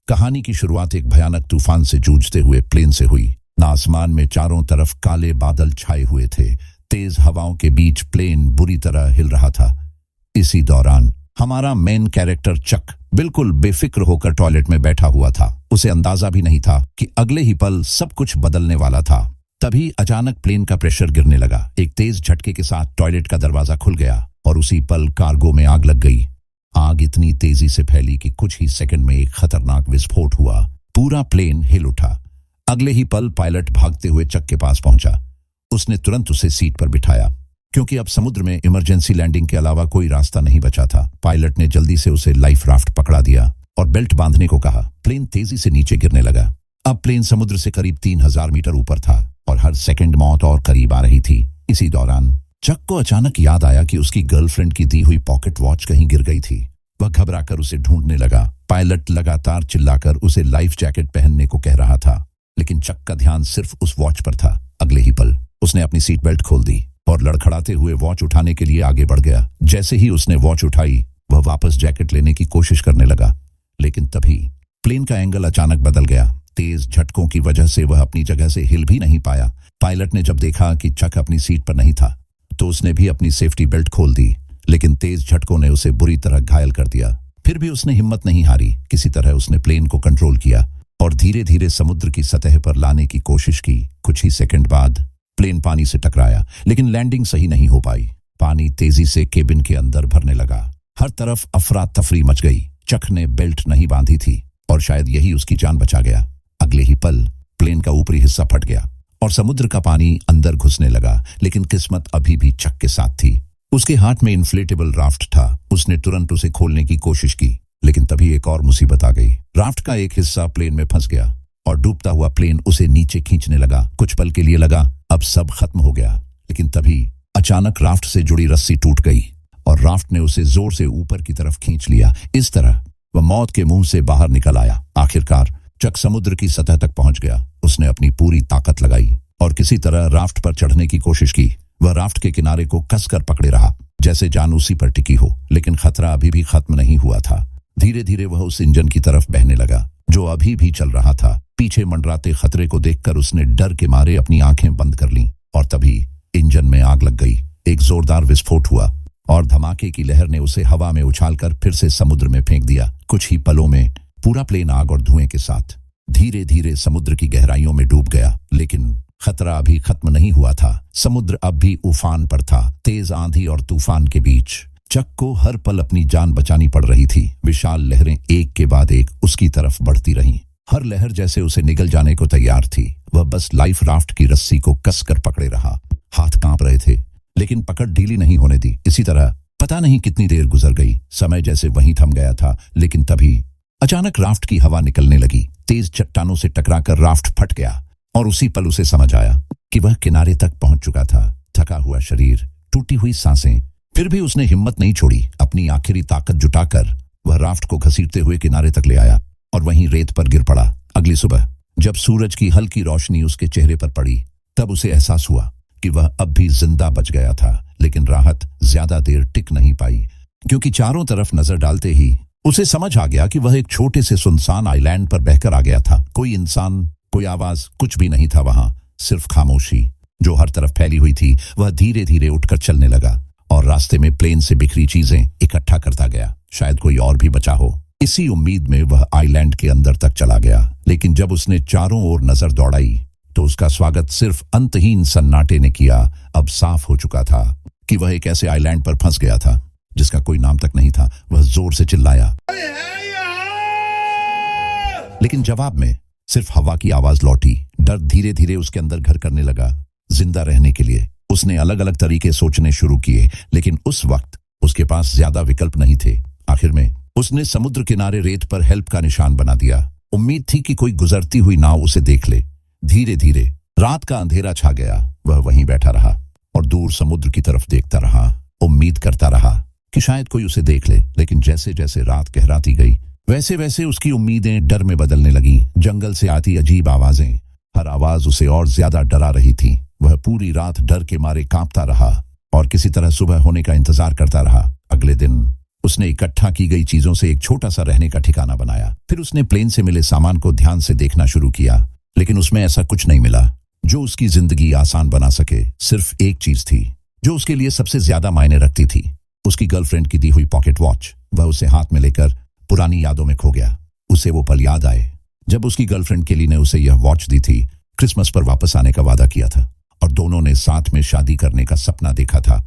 कहानी की शुरुआत एक भयानक तूफान से जूझते हुए प्लेन से हुई। आसमान में चारों तरफ काले बादल छाए हुए थे। तेज हवाओं के बीच प्लेन बुरी तरह हिल रहा था। इसी दौरान हमारा मेन कैरेक्टर चक बिल्कुल बेफिक्र होकर टॉयलेट में बैठा हुआ था। उसे अंदाजा भी नहीं था कि अगले ही पल सब कुछ बदलने वाला था। तभी अचानक प्लेन का प्रेशर गिरने लगा। एक तेज झटके के साथ टॉयलेट का दरवाजा खुल गया और उसी पल कार्गो में आग लग गई। आग इतनी तेजी से फैली कि कुछ ही सेकंड में एक खतरनाक विस्फोट हुआ। पूरा प्लेन हिल उठा। अगले ही पल पायलट भागते हुए चक के पास पहुंचा। उसने तुरंत उसे सीट पर बिठाया क्योंकि अब समुद्र में इमरजेंसी लैंडिंग के अलावा कोई रास्ता नहीं बचा था। पायलट ने जल्दी से उसे लाइफ राफ्ट पकड़ा दिया और बेल्ट बांधने को कहा। प्लेन तेजी से नीचे गिरने लगा। अब प्लेन समुद्र से करीब 3000 मीटर ऊपर था और हर सेकंड मौत और करीब आ रही थी। इसी दौरान चक को अचानक याद आया कि उसकी गर्लफ्रेंड की दी हुई पॉकेट वॉच कहीं गिर गई थी। वह घबराकर उसे ढूंढने लगा। पायलट लगातार चिल्लाकर उसे लाइफ जैकेट पहनने को कह रहा था, लेकिन चक का ध्यान सिर्फ उस वॉच पर था। अगले ही पल उसने अपनी सीट बेल्ट खोल दी और लड़खड़ाते हुए वॉच उठाने के लिए आगे बढ़ गया। जैसे ही उसने वॉच उठाई, वह वापस जैकेट लेने की कोशिश करने लगा, लेकिन तभी प्लेन का एंगल अचानक बदल गया। तेज झटकों की वजह से वह अपनी जगह से हिल भी नहीं पाया। पायलट ने जब देखा कि चक अपनी सीट पर नहीं था तो उसने भी अपनी सेफ्टी बेल्ट खोल दी, लेकिन तेज झटकों ने उसे बुरी तरह घायल कर दिया। फिर भी उसने हिम्मत नहीं हारी। किसी तरह उसने प्लेन को कंट्रोल किया और धीरे धीरे समुद्र की सतह पर लाने की कोशिश की। कुछ ही सेकंड बाद प्लेन पानी से टकराया, लेकिन लैंडिंग सही नहीं हो पाई। पानी तेजी से केबिन के अंदर भरने लगा। हर तरफ अफरा तफरी मच गई। चक ने बेल्ट नहीं बांधी थी और शायद यही उसकी जान बचा गया। अगले ही पल प्लेन का ऊपरी हिस्सा फट गया और समुद्र का पानी अंदर घुसने लगा, लेकिन किस्मत अभी भी चक के साथ थी। उसके हाथ में इन्फ्लेटेबल राफ्ट था। उसने तुरंत उसे खोलने की कोशिश की, लेकिन तभी एक और मुसीबत आ गई। राफ्ट का एक हिस्सा प्लेन में फंस गया और डूबता हुआ प्लेन उसे नीचे खींचने लगा। कुछ पल के लिए लगा अब सब खत्म हो गया, लेकिन तभी अचानक राफ्ट से जुड़ी रस्सी टूट गई और राफ्ट ने उसे जोर से ऊपर की तरफ खींच लिया। इस तरह वह मौत के मुंह से बाहर निकल आया। आखिरकार चक समुद्र की सतह तक पहुंच गया। उसने अपनी पूरी ताकत लगाई और किसी तरह राफ्ट पर चढ़ने की कोशिश की। वह राफ्ट के किनारे को कसकर पकड़े रहा, जैसे जान उसी पर टिकी हो, लेकिन खतरा अभी भी खत्म नहीं हुआ था। धीरे धीरे वह उस इंजन की तरफ बहने लगा जो अभी भी चल रहा था। पीछे मंडराते खतरे को देखकर उसने डर के मारे अपनी आंखें बंद कर लीं और तभी इंजन में आग लग गई। एक जोरदार विस्फोट हुआ और धमाके की लहर ने उसे हवा में उछालकर फिर से समुद्र में फेंक दिया। कुछ ही पलों में पूरा प्लेन आग और धुएं के साथ धीरे धीरे समुद्र की गहराइयों में डूब गया। लेकिन खतरा अभी खत्म नहीं हुआ था। समुद्र अब भी उफान पर था। तेज आंधी और तूफान के बीच चक को हर पल अपनी जान बचानी पड़ रही थी। विशाल लहरें एक के बाद एक उसकी तरफ बढ़ती रहीं। हर लहर जैसे उसे निगल जाने को तैयार थी। वह बस लाइफ राफ्ट की रस्सी को कसकर पकड़े रहा। हाथ कांप रहे थे, लेकिन पकड़ ढीली नहीं होने दी। इसी तरह पता नहीं कितनी देर गुजर गई। समय जैसे वहीं थम गया था, लेकिन तभी अचानक राफ्ट की हवा निकलने लगी। तेज चट्टानों से टकराकर राफ्ट फट गया और उसी पल उसे समझ आया कि वह किनारे तक पहुंच चुका था। थका हुआ शरीर, टूटी हुई सांसें, फिर भी उसने हिम्मत नहीं छोड़ी। अपनी आखिरी ताकत जुटाकर वह राफ्ट को घसीटते हुए किनारे तक ले आया और वहीं रेत पर गिर पड़ा। अगली सुबह जब सूरज की हल्की रोशनी उसके चेहरे पर पड़ी, तब उसे एहसास हुआ कि वह अब भी जिंदा बच गया था। लेकिन राहत ज्यादा देर टिक नहीं पाई, क्योंकि चारों तरफ नजर डालते ही उसे समझ आ गया कि वह एक छोटे से सुनसान आइलैंड पर बहकर आ गया था। कोई इंसान, कोई आवाज, कुछ भी नहीं था वहां, सिर्फ खामोशी जो हर तरफ फैली हुई थी। वह धीरे धीरे उठकर चलने लगा और रास्ते में प्लेन से बिखरी चीजें इकट्ठा करता गया। शायद कोई और भी बचा हो। इसी उम्मीद में वह आइलैंड के अंदर तक चला गया। लेकिन जब उसने चारों ओर नजर दौड़ाई तो उसका स्वागत सिर्फ अंतहीन सन्नाटे ने किया। अब साफ हो चुका था कि वह एक ऐसे आइलैंड पर फंस गया था जिसका कोई नाम तक नहीं था। वह जोर से चिल्लाया, लेकिन जवाब में सिर्फ हवा की आवाज लौटी। डर धीरे धीरे उसके अंदर घर करने लगा। जिंदा रहने के लिए उसने अलग अलग तरीके सोचने शुरू किए, लेकिन उस वक्त उसके पास ज्यादा विकल्प नहीं थे। आखिर में उसने समुद्र किनारे रेत पर हेल्प का निशान बना दिया। उम्मीद थी कि कोई गुजरती हुई नाव उसे देख ले। धीरे धीरे रात का अंधेरा छा गया। वह वहीं बैठा रहा और दूर समुद्र की तरफ देखता रहा। उम्मीद करता रहा कि शायद कोई उसे देख ले, लेकिन जैसे जैसे रात गहराती गई वैसे वैसे उसकी उम्मीदें डर में बदलने लगीं। जंगल से आती अजीब आवाजें, हर आवाज उसे और ज्यादा डरा रही थी। वह पूरी रात डर के मारे कांपता रहा और किसी तरह सुबह होने का इंतजार करता रहा। अगले दिन उसने इकट्ठा की गई चीजों से एक छोटा सा रहने का ठिकाना बनाया। फिर उसने प्लेन से मिले सामान को ध्यान से देखना शुरू किया, लेकिन उसमें ऐसा कुछ नहीं मिला जो उसकी जिंदगी आसान बना सके। सिर्फ एक चीज थी जो उसके लिए सबसे ज्यादा मायने रखती थी, उसकी गर्लफ्रेंड की दी हुई पॉकेट वॉच। वह उसे हाथ में लेकर पुरानी यादों में खो गया। उसे वो पल याद आए जब उसकी गर्लफ्रेंड केली ने उसे यह वॉच दी थी। क्रिसमस पर वापस आने का वादा किया था और दोनों ने साथ में शादी करने का सपना देखा था,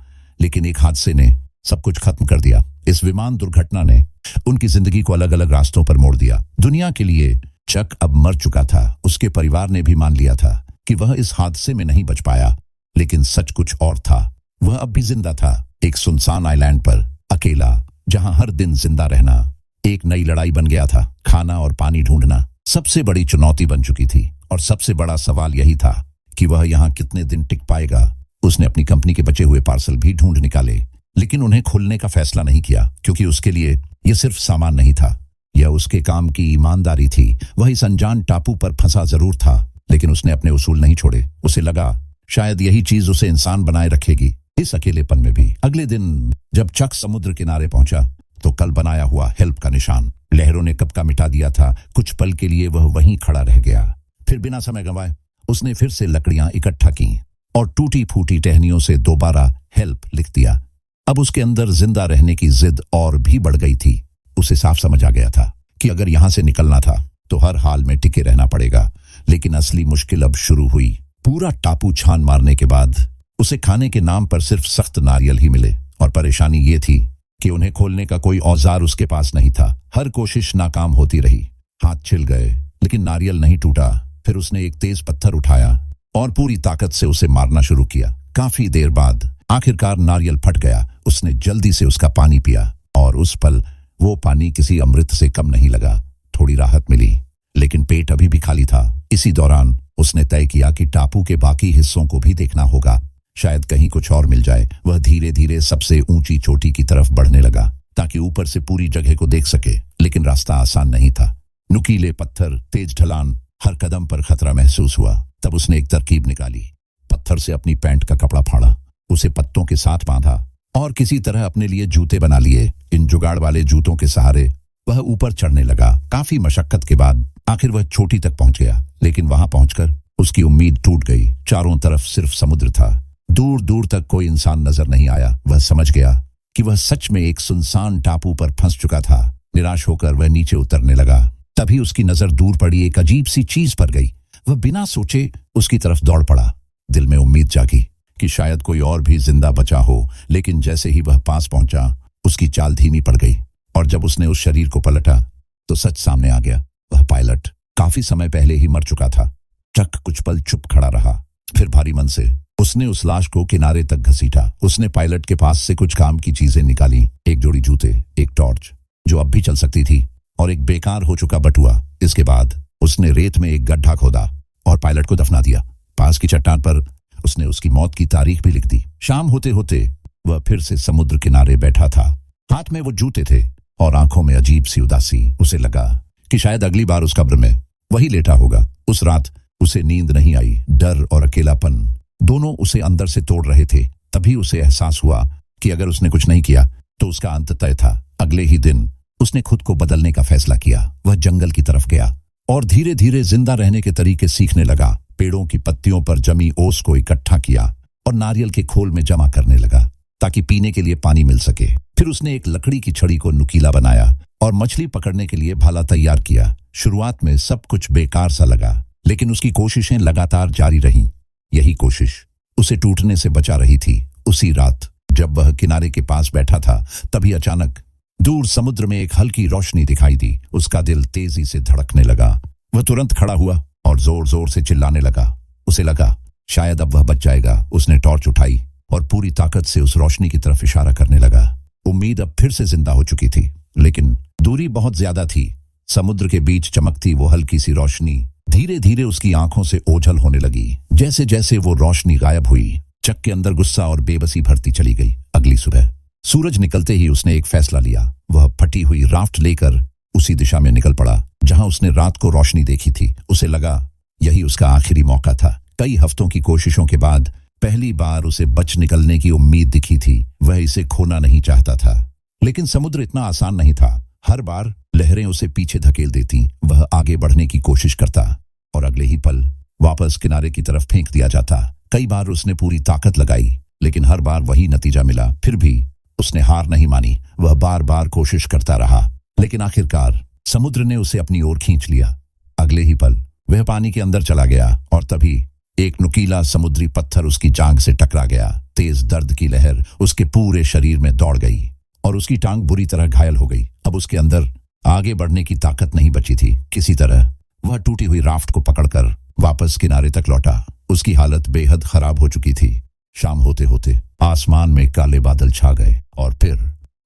लेकिन एक हादसे ने सब कुछ खत्म कर दिया। इस विमान दुर्घटना ने उनकी जिंदगी को अलग अलग रास्तों पर मोड़ दिया। दुनिया के लिए चक अब मर चुका था। उसके परिवार ने भी मान लिया था कि वह इस हादसे में नहीं बच पाया, लेकिन सच कुछ और था। वह अब भी जिंदा था, एक सुनसान आइलैंड पर अकेला, जहां हर दिन जिंदा रहना एक नई लड़ाई बन गया था। खाना और पानी ढूंढना सबसे बड़ी चुनौती बन चुकी थी और सबसे बड़ा सवाल यही था कि वह यहाँ कितने दिन टिक पाएगा। उसने अपनी कंपनी के बचे हुए पार्सल भी ढूंढ निकाले, लेकिन उन्हें खोलने का फैसला नहीं किया, क्योंकि उसके लिए यह सिर्फ सामान नहीं था, यह उसके काम की ईमानदारी थी। वह इस अनजान टापू पर फंसा जरूर था, लेकिन उसने अपने उसूल नहीं छोड़े। उसे लगा शायद यही चीज उसे इंसान बनाए रखेगी इस अकेलेपन में भी। अगले दिन जब चक समुद्र किनारे पहुंचा तो कल बनाया हुआ हेल्प का निशान लहरों ने कब का मिटा दिया था। कुछ पल के लिए वह वहीं खड़ा रह गया। फिर बिना समय गंवाए उसने फिर से लकड़ियां इकट्ठा की और टूटी फूटी टहनियों से दोबारा हेल्प लिख दिया। अब उसके अंदर जिंदा रहने की जिद और भी बढ़ गई थी। उसे साफ समझ आ गया था कि अगर यहां से निकलना था तो हर हाल में टिके रहना पड़ेगा। लेकिन असली मुश्किल अब शुरू हुई। पूरा टापू छान मारने के बाद उसे खाने के नाम पर सिर्फ सख्त नारियल ही मिले, और परेशानी ये थी कि उन्हें खोलने का कोई औजार उसके पास नहीं था। हर कोशिश नाकाम होती रही। हाथ छिल गए, लेकिन नारियल नहीं टूटा। फिर उसने एक तेज पत्थर उठाया और पूरी ताकत से उसे मारना शुरू किया। काफी देर बाद आखिरकार नारियल फट गया। उसने जल्दी से उसका पानी पिया और उस पल वो पानी किसी अमृत से कम नहीं लगा। थोड़ी राहत मिली, लेकिन पेट अभी भी खाली था। इसी दौरान उसने तय किया कि टापू के बाकी हिस्सों को भी देखना होगा, शायद कहीं कुछ और मिल जाए। वह धीरे धीरे सबसे ऊंची चोटी की तरफ बढ़ने लगा ताकि ऊपर से पूरी जगह को देख सके, लेकिन रास्ता आसान नहीं था। नुकीले पत्थर, तेज ढलान, हर कदम पर खतरा महसूस हुआ। तब उसने एक तरकीब निकाली। पत्थर से अपनी पैंट का कपड़ा फाड़ा, उसे पत्तों के साथ बांधा और किसी तरह अपने लिए जूते बना लिए। इन जुगाड़ वाले जूतों के सहारे वह ऊपर चढ़ने लगा। काफी मशक्कत के बाद आखिर वह चोटी तक पहुंच गया, लेकिन वहां पहुंचकर उसकी उम्मीद टूट गई। चारों तरफ सिर्फ समुद्र था। दूर दूर तक कोई इंसान नजर नहीं आया। वह समझ गया कि वह सच में एक सुनसान टापू पर फंस चुका था। निराश होकर वह नीचे उतरने लगा। तभी उसकी नजर दूर पड़ी एक अजीब सी चीज पर गई। वह बिना सोचे उसकी तरफ दौड़ पड़ा। दिल में उम्मीद जागी कि शायद कोई और भी जिंदा बचा हो, लेकिन जैसे ही वह पास पहुंचा उसकी चाल धीमी पड़ गई और जब उसने उस शरीर को पलटा तो सच सामने आ गया। वह पायलट काफी समय पहले ही मर चुका था। चक कुछ पल चुप खड़ा रहा, फिर भारी मन से उसने उस लाश को किनारे तक घसीटा। उसने पायलट के पास से कुछ काम की चीजें निकाली, एक जोड़ी जूते, एक टॉर्च जो अब भी चल सकती थी, और एक बेकार हो चुका बटुआ। इसके बाद उसने रेत में एक गड्ढा खोदा और पायलट को दफना दिया। पास की चट्टान पर उसने उसकी मौत की तारीख भी लिख दी। शाम होते होते वह फिर से समुद्र किनारे बैठा था। हाथ में वो जूते थे और आंखों में अजीब सी उदासी। उसे लगा कि शायद अगली बार उस कब्र में वही लेटा होगा। उस रात उसे नींद नहीं आई। डर और अकेलापन दोनों उसे अंदर से तोड़ रहे थे। तभी उसे एहसास हुआ कि अगर उसने कुछ नहीं किया तो उसका अंत तय था। अगले ही दिन उसने खुद को बदलने का फैसला किया। वह जंगल की तरफ गया और धीरे धीरे जिंदा रहने के तरीके सीखने लगा। पेड़ों की पत्तियों पर जमी ओस को इकट्ठा किया और नारियल के खोल में जमा करने लगा ताकि पीने के लिए पानी मिल सके। फिर उसने एक लकड़ी की छड़ी को नुकीला बनाया और मछली पकड़ने के लिए भाला तैयार किया। शुरुआत में सब कुछ बेकार सा लगा, लेकिन उसकी कोशिशें लगातार जारी रहीं। यही कोशिश उसे टूटने से बचा रही थी। उसी रात जब वह किनारे के पास बैठा था, तभी अचानक दूर समुद्र में एक हल्की रोशनी दिखाई दी। उसका दिल तेजी से धड़कने लगा। वह तुरंत खड़ा हुआ और जोर जोर से चिल्लाने लगा। उसे लगा शायद अब वह बच जाएगा। उसने टॉर्च उठाई और पूरी ताकत से उस रोशनी की तरफ इशारा करने लगा। उम्मीद अब फिर से जिंदा हो चुकी थी, लेकिन दूरी बहुत ज्यादा थी। समुद्र के बीच चमकती वो हल्की सी रोशनी धीरे धीरे उसकी आंखों से ओझल होने लगी। जैसे जैसे वो रोशनी गायब हुई, चक के अंदर गुस्सा और बेबसी भरती चली गई। अगली सुबह सूरज निकलते ही उसने एक फैसला लिया। वह फटी हुई राफ्ट लेकर उसी दिशा में निकल पड़ा जहां उसने रात को रोशनी देखी थी। उसे लगा यही उसका आखिरी मौका था। कई हफ्तों की कोशिशों के बाद पहली बार उसे बच निकलने की उम्मीद दिखी थी। वह इसे खोना नहीं चाहता था। लेकिन समुद्र इतना आसान नहीं था। हर बार लहरें उसे पीछे धकेल देती, वह आगे बढ़ने की कोशिश करता और अगले ही पल वापस किनारे की तरफ फेंक दिया जाता। कई बार उसने पूरी ताकत लगाई, लेकिन हर बार वही नतीजा मिला। फिर भी उसने हार नहीं मानी, वह बार बार कोशिश करता रहा, लेकिन आखिरकार समुद्र ने उसे अपनी ओर खींच लिया। अगले ही पल वह पानी के अंदर चला गया और तभी एक नुकीला समुद्री पत्थर उसकी जांघ से टकरा गया। तेज दर्द की लहर उसके पूरे शरीर में दौड़ गई और उसकी टांग बुरी तरह घायल हो गई। अब उसके अंदर आगे बढ़ने की ताकत नहीं बची थी। किसी तरह वह टूटी हुई राफ्ट को पकड़कर वापस किनारे तक लौटा। उसकी हालत बेहद खराब हो चुकी थी। शाम होते होते आसमान में काले बादल छा गए और फिर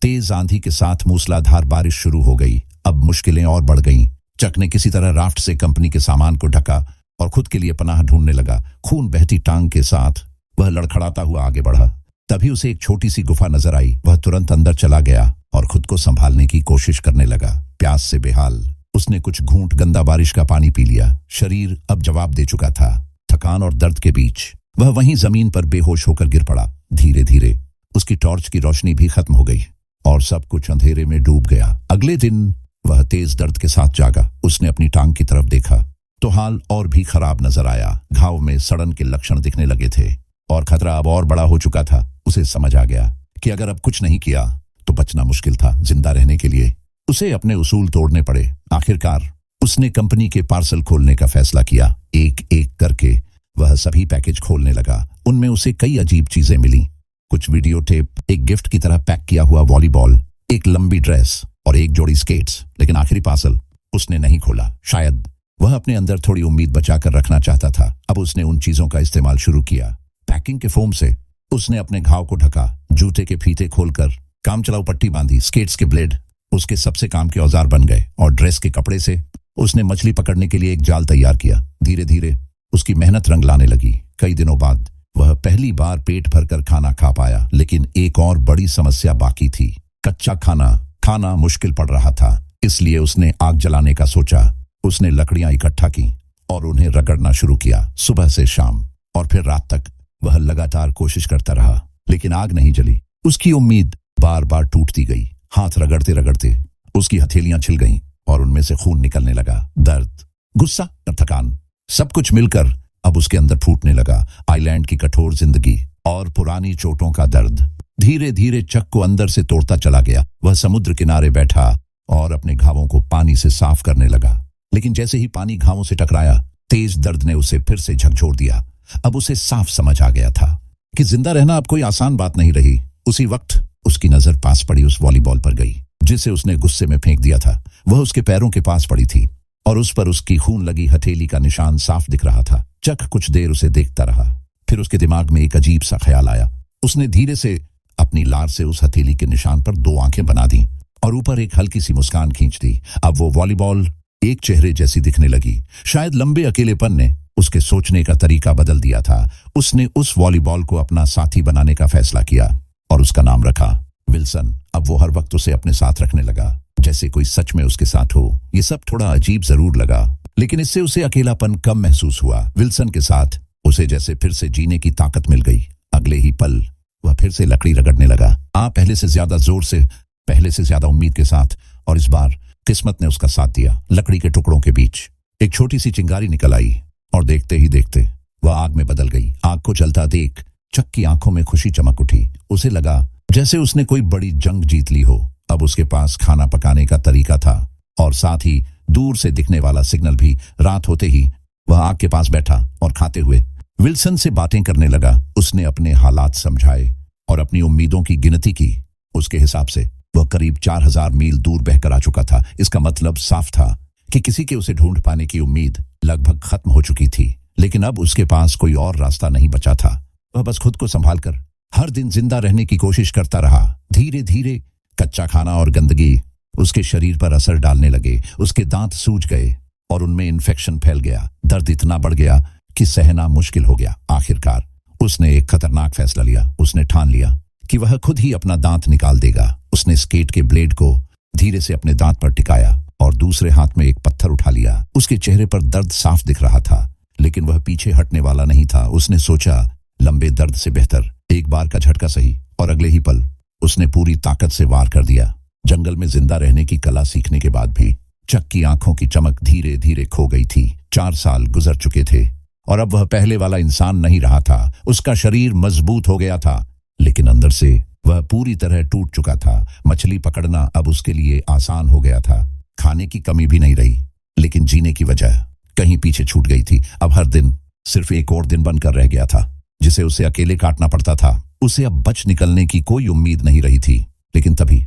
तेज आंधी के साथ मूसलाधार बारिश शुरू हो गई। अब मुश्किलें और बढ़ गईं। चक ने किसी तरह राफ्ट से कंपनी के सामान को ढका और खुद के लिए पनाह ढूंढने लगा। खून बहती टांग के साथ वह लड़खड़ाता हुआ आगे बढ़ा। तभी उसे एक छोटी सी गुफा नजर आई। वह तुरंत अंदर चला गया और खुद को संभालने की कोशिश करने लगा। प्यास से बेहाल उसने कुछ घूंट गंदा बारिश का पानी पी लिया। शरीर अब जवाब दे चुका था। थकान और दर्द के बीच वह वहीं जमीन पर बेहोश होकर गिर पड़ा। धीरे धीरे उसकी टॉर्च की रोशनी भी खत्म हो गई और सब कुछ अंधेरे में डूब गया। अगले दिन वह तेज दर्द के साथ जागा। उसने अपनी टांग की तरफ देखा तो हाल और भी खराब नजर आया। घाव में सड़न के लक्षण दिखने लगे थे और खतरा अब और बड़ा हो चुका था। उसे समझ आ गया कि अगर अब कुछ नहीं किया तो बचना मुश्किल था। जिंदा रहने के लिए उसे अपने उसूल तोड़ने पड़े। आखिरकार उसने कंपनी के पार्सल खोलने का फैसला किया। एक एक करके वह सभी पैकेज खोलने लगा। उनमें उसे कई अजीब चीजें मिली। कुछ वीडियो टेप, एक गिफ्ट की तरह पैक किया हुआ वॉलीबॉल, एक लंबी ड्रेस और एक जोड़ी स्केट्स। लेकिन आखिरी पार्सल उसने नहीं खोला। शायद वह अपने अंदर थोड़ी उम्मीद बचाकर रखना चाहता था। अब उसने उन चीजों का इस्तेमाल शुरू किया। पैकिंग के फोम से उसने अपने घाव को ढका, जूते के फीते खोलकर काम चलाऊ पट्टी बांधी, स्केट्स के ब्लेड उसके सबसे काम के औजार बन गए और ड्रेस के कपड़े से उसने मछली पकड़ने के लिए एक जाल तैयार किया। धीरे धीरे उसकी मेहनत रंग लाने लगी। कई दिनों बाद वह पहली बार पेट भरकर खाना खा पाया, लेकिन एक और बड़ी समस्या बाकी थी। कच्चा खाना मुश्किल पड़ रहा था। इसलिए उसने आग जलाने का सोचा। उसने लकड़ियां इकट्ठा की और उन्हें रगड़ना शुरू किया। सुबह से शाम और फिर रात तक वह लगातार कोशिश करता रहा, लेकिन आग नहीं जली। उसकी उम्मीद बार बार टूटती गई। हाथ रगड़ते रगड़ते उसकी हथेलियां छिल गईं और उनमें से खून निकलने लगा। दर्द, गुस्सा और थकान सब कुछ मिलकर अब उसके अंदर फूटने लगा। आइलैंड की कठोर जिंदगी और पुरानी चोटों का दर्द धीरे धीरे चक को अंदर से तोड़ता चला गया। वह समुद्र किनारे बैठा और अपने घावों को पानी से साफ करने लगा, लेकिन जैसे ही पानी घावों से टकराया, तेज दर्द ने उसे फिर से झकझोर दिया। अब उसे साफ समझ आ गया था कि जिंदा रहना अब कोई आसान बात नहीं रही। उसी वक्त उसकी नजर पास पड़ी उस वॉलीबॉल पर गई जिसे उसने गुस्से में फेंक दिया था। वह उसके पैरों के पास पड़ी थी और उस पर उसकी खून लगी हथेली का निशान साफ दिख रहा था। चक कुछ देर उसे देखता रहा। फिर उसके दिमाग में एक अजीब सा ख्याल आया। उसने धीरे से अपनी लार से उस हथेली के निशान पर 2 आंखें बना दी और ऊपर एक हल्की सी मुस्कान खींच दी। अब वो वॉलीबॉल एक चेहरे जैसी दिखने लगी। शायद लंबे अकेलेपन ने उसके सोचने का तरीका बदल दिया था। उसने उस वॉलीबॉल को अपना साथी बनाने का फैसला किया और उसका नाम रखा विल्सन। अब वो हर वक्त उसे अपने साथ रखने लगा, जैसे कोई सच में उसके साथ हो। ये सब थोड़ा अजीब जरूर लगा, लेकिन इससे उसे अकेलापन कम महसूस हुआ। विल्सन के साथ उसे जैसे फिर से जीने की ताकत मिल गई। अगले ही पल वह फिर से लकड़ी रगड़ने लगा। पहले से ज्यादा जोर से, पहले से ज्यादा उम्मीद के साथ, और इस बार किस्मत ने उसका साथ दिया। लकड़ी के टुकड़ों के बीच एक छोटी सी चिंगारी निकल आई और देखते ही देखते वह आग में बदल गई। आग को जलता देख चक की आंखों में खुशी चमक उठी। उसे लगा जैसे उसने कोई बड़ी जंग जीत ली हो। अब उसके पास खाना पकाने का तरीका था और साथ ही दूर से दिखने वाला सिग्नल भी। रात होते ही वह आग के पास बैठा और खाते हुए विल्सन से बातें करने लगा। उसने अपने हालात समझाए और अपनी उम्मीदों की गिनती की। उसके हिसाब से वह करीब 4000 मील दूर बहकर आ चुका था। इसका मतलब साफ था कि किसी के उसे ढूंढ पाने की उम्मीद लगभग खत्म हो चुकी थी। लेकिन अब उसके पास कोई और रास्ता नहीं बचा था। वह बस खुद को संभालकर हर दिन जिंदा रहने की कोशिश करता रहा। धीरे धीरे कच्चा खाना और गंदगी उसके शरीर पर असर डालने लगे। उसके दांत सूज गए और उनमें इन्फेक्शन फैल गया। दर्द इतना बढ़ गया कि सहना मुश्किल हो गया। आखिरकार उसने एक खतरनाक फैसला लिया। उसने ठान लिया कि वह खुद ही अपना दांत निकाल देगा। उसने स्केट के ब्लेड को धीरे से अपने दांत पर टिकाया और दूसरे हाथ में एक पत्थर उठा लिया। उसके चेहरे पर दर्द साफ दिख रहा था, लेकिन वह पीछे हटने वाला नहीं था। उसने सोचा, लंबे दर्द से बेहतर एक बार का झटका सही। और अगले ही पल उसने पूरी ताकत से वार कर दिया। जंगल में जिंदा रहने की कला सीखने के बाद भी चक की आंखों की चमक धीरे धीरे खो गई थी। 4 साल गुजर चुके थे और अब वह पहले वाला इंसान नहीं रहा था। उसका शरीर मजबूत हो गया था, लेकिन अंदर से वह पूरी तरह टूट चुका था। मछली पकड़ना अब उसके लिए आसान हो गया था। खाने की कमी भी नहीं रही, लेकिन जीने की वजह कहीं पीछे छूट गई थी। अब हर दिन सिर्फ एक और दिन बनकर रह गया था, जिसे उसे अकेले काटना पड़ता था। उसे अब बच निकलने की कोई उम्मीद नहीं रही थी। लेकिन तभी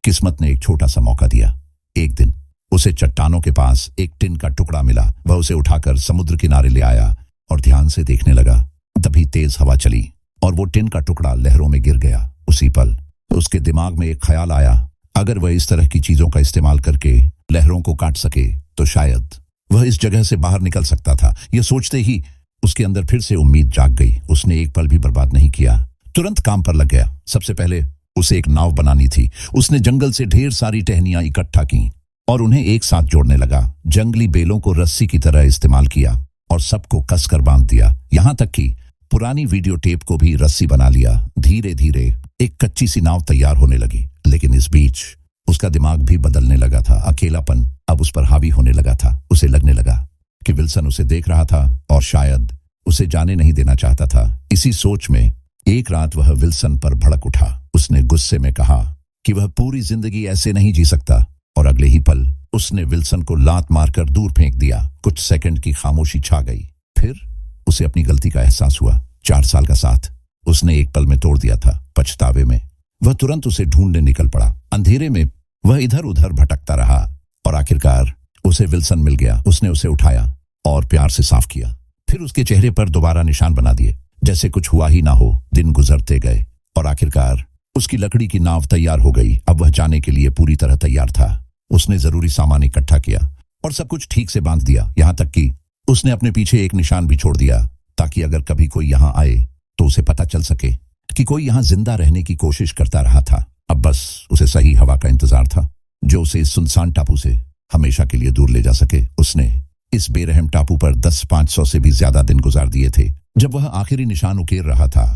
किस्मत ने एक छोटा सा मौका दिया। एक दिन उसे चट्टानों के पास एक टिन का टुकड़ा मिला। वह उसे उठाकर समुद्र किनारे ले आया और ध्यान से देखने लगा। तभी तेज हवा चली और वो टिन का टुकड़ा लहरों में गिर गया। उसी पल उसके दिमाग में एक ख्याल आया, अगर वह इस तरह की चीजों का इस्तेमाल करके लहरों को काट सके तो शायद वह इस जगह से बाहर निकल सकता था। यह सोचते ही उसके अंदर फिर से उम्मीद जाग गई। उसने एक पल भी बर्बाद नहीं किया, तुरंत काम पर लग गया। सबसे पहले उसे एक नाव बनानी थी। उसने जंगल से ढेर सारी टहनियां इकट्ठा की और उन्हें एक साथ जोड़ने लगा। जंगली बेलों को रस्सी की तरह इस्तेमाल किया और सबको कसकर बांध दिया। यहां तक कि पुरानी वीडियो टेप को भी रस्सी बना लिया। धीरे धीरे एक कच्ची सी नाव तैयार होने लगी। लेकिन इस बीच उसका दिमाग भी बदलने लगा था। अकेलापन अब उस पर हावी होने लगा था। उसे लगने लगा कि विल्सन उसे देख रहा था और शायद उसे जाने नहीं देना चाहता था। इसी सोच में एक रात वह विल्सन पर भड़क उठा। उसने गुस्से में कहा कि वह पूरी जिंदगी ऐसे नहीं जी सकता और अगले ही पल उसने विल्सन को लात मारकर दूर फेंक दिया। कुछ सेकंड की खामोशी छा गई। फिर उसे अपनी गलती का एहसास हुआ। 4 साल का साथ उसने एक पल में तोड़ दिया था। पछतावे में वह तुरंत उसे ढूंढने निकल पड़ा। अंधेरे में वह इधर उधर भटकता रहा और आखिरकार उसे विल्सन मिल गया। उसने उसे उठाया और प्यार से साफ किया। फिर उसके चेहरे पर दोबारा निशान बना दिए, जैसे कुछ हुआ ही ना हो। दिन गुजरते गए और आखिरकार उसकी लकड़ी की नाव तैयार हो गई। अब वह जाने के लिए पूरी तरह तैयार था। उसने जरूरी सामान इकट्ठा किया और सब कुछ ठीक से बांध दिया। यहां तक कि उसने अपने पीछे एक निशान भी छोड़ दिया, ताकि अगर कभी कोई यहां आए तो उसे पता चल सके कि कोई यहां जिंदा रहने की कोशिश करता रहा था। अब बस उसे सही हवा का इंतजार था, जो उसे इस सुनसान टापू से हमेशा के लिए दूर ले जा सके। उसने इस बेरहम टापू पर 10-500 से भी ज्यादा दिन गुजार दिए थे। जब वह आखिरी निशान उकेर रहा था,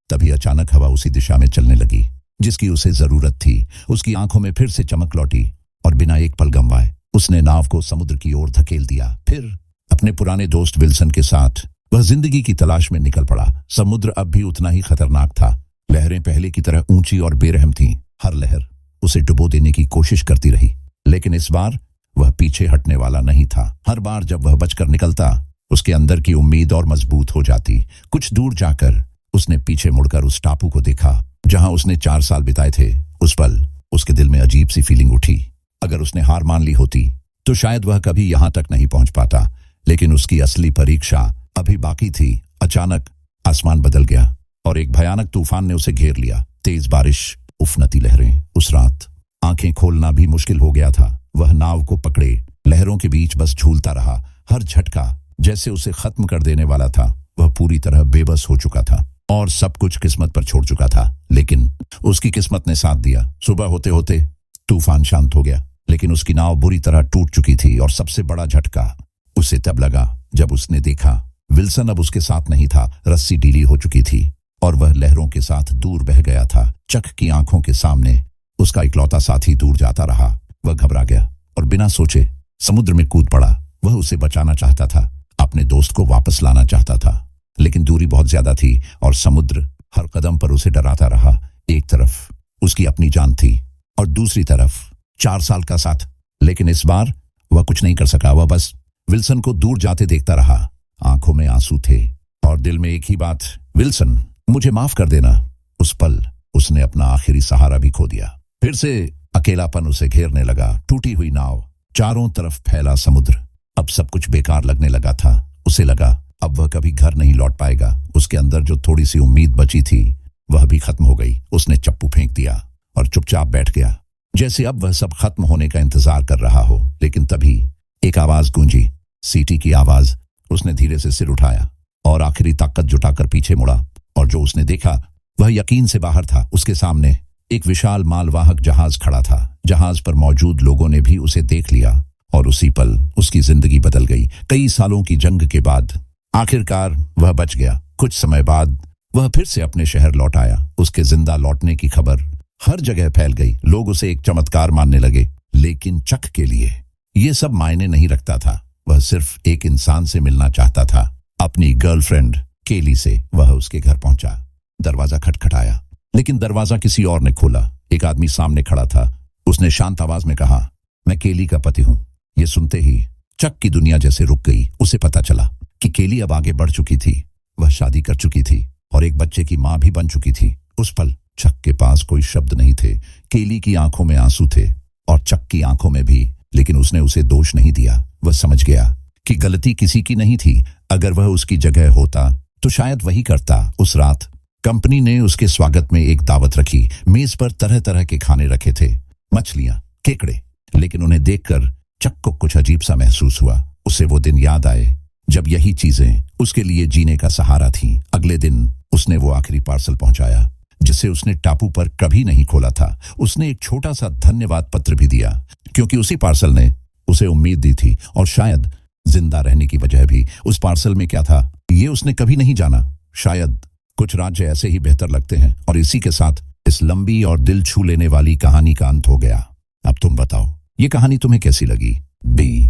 तभी अचानक हवा उसी दिशा में चलने लगी जिसकी उसे जरूरत थी। उसकी आंखों में फिर से चमक लौटी और बिना एक पल गंवाए उसने नाव को समुद्र की ओर धकेल दिया। फिर अपने पुराने दोस्त विल्सन के साथ वह जिंदगी की तलाश में निकल पड़ा। समुद्र अब भी उतना ही खतरनाक था। लहरें पहले की तरह ऊंची और बेरहम थीं। हर लहर उसे डुबो देने की कोशिश करती रही, लेकिन इस बार वह पीछे हटने वाला नहीं था। हर बार जब वह बचकर निकलता, उसके अंदर की उम्मीद और मजबूत हो जाती। कुछ दूर जाकर उसने पीछे मुड़कर उस टापू को देखा जहां उसने 4 साल बिताए थे। उस पल उसके दिल में अजीब सी फीलिंग उठी। अगर उसने हार मान ली होती तो शायद वह कभी यहां तक नहीं पहुंच पाता। लेकिन उसकी असली परीक्षा अभी बाकी थी। अचानक आसमान बदल गया और एक भयानक तूफान ने उसे घेर लिया। तेज बारिश, उफनती लहरें। उस रात आंखें खोलना भी मुश्किल हो गया था। वह नाव को पकड़े लहरों के बीच बस झूलता रहा। हर झटका जैसे उसे खत्म कर देने वाला था। वह पूरी तरह बेबस हो चुका था और सब कुछ किस्मत पर छोड़ चुका था। लेकिन उसकी किस्मत ने साथ दिया। सुबह होते होते तूफान शांत हो गया, लेकिन उसकी नाव बुरी तरह टूट चुकी थी। और सबसे बड़ा झटका उसे तब लगा जब उसने देखा विल्सन अब उसके साथ नहीं था। रस्सी ढीली हो चुकी थी और वह लहरों के साथ दूर बह गया था। चक की आंखों के सामने उसका इकलौता साथी दूर जाता रहा। वह घबरा गया और बिना सोचे समुद्र में कूद पड़ा। वह उसे बचाना चाहता था, अपने दोस्त को वापस लाना चाहता था, लेकिन दूरी बहुत ज्यादा थी और समुद्र हर कदम पर उसे डराता रहा। एक तरफ उसकी अपनी जान थी और दूसरी तरफ 4 साल का साथ। लेकिन इस बार वह कुछ नहीं कर सका। वह बस विल्सन को दूर जाते देखता रहा। आंखों में आंसू थे और दिल में एक ही बात, विल्सन मुझे माफ कर देना। उस पल उसने अपना आखिरी सहारा भी खो दिया। फिर से अकेलापन उसे घेरने लगा। टूटी हुई नाव, चारों तरफ फैला समुद्र। अब सब कुछ बेकार लगने लगा था। उसे लगा अब वह कभी घर नहीं लौट पाएगा। उसके अंदर जो थोड़ी सी उम्मीद बची थी वह भी खत्म हो गई। उसने चप्पू फेंक दिया और चुपचाप बैठ गया, जैसे अब वह सब खत्म होने का इंतजार कर रहा हो। लेकिन तभी एक आवाज गूंजी, सीटी की आवाज। उसने धीरे से सिर उठाया और आखिरी ताकत जुटाकर पीछे मुड़ा और जो उसने देखा वह यकीन से बाहर था। उसके सामने एक विशाल मालवाहक जहाज खड़ा था। जहाज पर मौजूद लोगों ने भी उसे देख लिया और उसी पल उसकी जिंदगी बदल गई। कई सालों की जंग के बाद आखिरकार वह बच गया। कुछ समय बाद वह फिर से अपने शहर लौट आया। उसके जिंदा लौटने की खबर हर जगह फैल गई। लोग उसे एक चमत्कार मानने लगे। लेकिन चक के लिए ये सब मायने नहीं रखता था। वह सिर्फ एक इंसान से मिलना चाहता था, अपनी गर्लफ्रेंड केली से। वह उसके घर पहुंचा। दरवाजा खटखटाया, लेकिन दरवाजा किसी और ने खोला। एक आदमी सामने खड़ा था। उसने शांत आवाज में कहा, मैं केली का पति हूं। यह सुनते ही चक की दुनिया जैसे रुक गई। उसे पता चला कि केली अब आगे बढ़ चुकी थी। वह शादी कर चुकी थी और एक बच्चे की मां भी बन चुकी थी। उस पल चक के पास कोई शब्द नहीं थे। केली की आंखों में आंसू थे और चक की आंखों में भी, लेकिन उसने उसे दोष नहीं दिया। वह समझ गया कि गलती किसी की नहीं थी। अगर वह उसकी जगह होता तो शायद वही करता। उस रात कंपनी ने उसके स्वागत में एक दावत रखी। मेज पर तरह तरह के खाने रखे थे, मछलियां, केकड़े। लेकिन उन्हें देखकर चक को कुछ अजीब सा महसूस हुआ। उसे वो दिन याद आए जब यही चीजें उसके लिए जीने का सहारा थीं। अगले दिन उसने वो आखिरी पार्सल पहुंचाया जिसे उसने टापू पर कभी नहीं खोला था। उसने एक छोटा सा धन्यवाद पत्र भी दिया, क्योंकि उसी पार्सल ने उसे उम्मीद दी थी और शायद जिंदा रहने की वजह भी। उस पार्सल में क्या था ये उसने कभी नहीं जाना। शायद कुछ राज्य ऐसे ही बेहतर लगते हैं। और इसी के साथ इस लंबी और दिल छू लेने वाली कहानी का अंत हो गया। अब तुम बताओ, ये कहानी तुम्हें कैसी लगी? बी